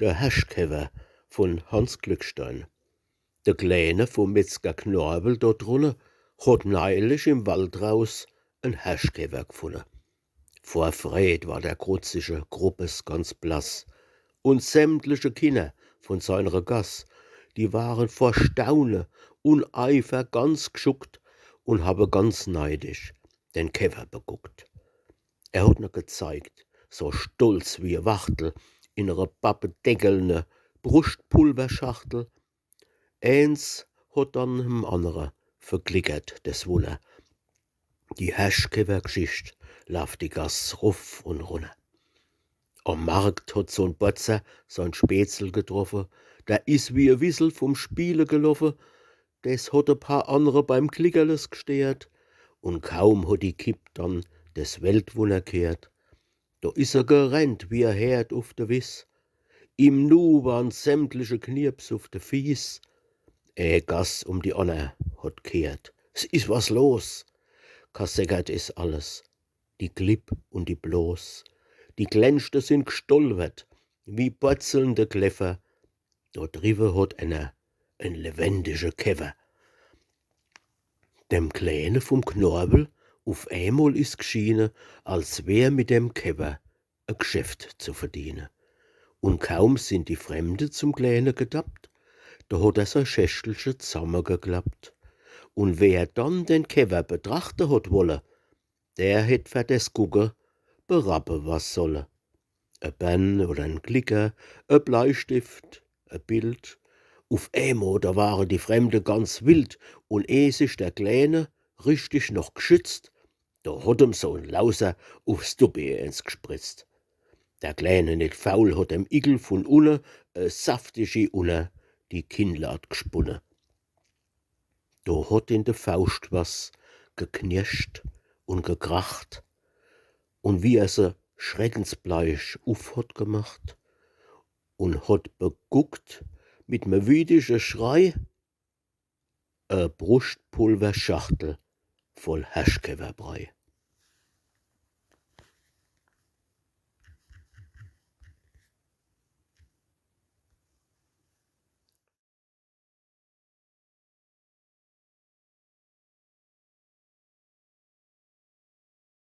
Der Haschkäfer von Hans Glückstein. Der Kleine vom Metzger Knorbel dort drunne hat neulich im Waldraus en Haschkäfer gefunden. Vor Fred war der grutzige Gruppes ganz blass, und sämtliche Kinder von seiner Gass, die waren vor Staune und Eifer ganz geschuckt und habe ganz neidisch den Käfer beguckt. Er hat nur gezeigt, so stolz wie a Wachtel in ihrer pappedeckelne Brustpulverschachtel. Eins hat dann dem andere verklickert, des Wunder. Die Haschkäfergeschicht läuft die Gass ruf und runter. Am Markt hat so'n Botzer sein Spätzl getroffen, der is wie a Wissel vom Spiele gelaufen, des hat a paar andere beim Klickerles gestehrt, und kaum hat die Kipp dann des Weltwunder kehrt, da is er gerannt wie a Herd auf der Wiss. Im Nu waren sämtliche Knirps auf de Fies. Gass um die Anna hat kehrt. Es is was los. Kasseckert is alles, die Klipp und die Bloß. Die Glänzte sind gestolpert, wie botzelnde Kläffer. Da drive hat einer en lebendige Käfer. Dem Kleine vom Knorbel auf einmal is geschienen, als wär mit dem Käfer a Geschäft zu verdienen. Und kaum sind die Fremde zum Kleine gedappt, da hat er sein Schächtelchen zusammengeklappt. Und wer dann den Käfer betrachten hat wolle, der hätt für des Gucken berappen was solle. A Pen oder ein Klicker, a Bleistift, a Bild. Auf einmal, da waren die Fremde ganz wild, und sich der Kleine richtig noch geschützt, da hat ihm so ein Lauser aufs Dubbe ins gespritzt. Der Kleine nicht faul hat dem Igel von unten a saftige Unne die Kinnlad gesponnen. Da hat in der Faust was geknirscht und gekracht, und wie er se schreckensbleich auf hat gemacht und hat beguckt mit me wütischen Schrei a Brustpulverschachtel voll Haschkäferbrei.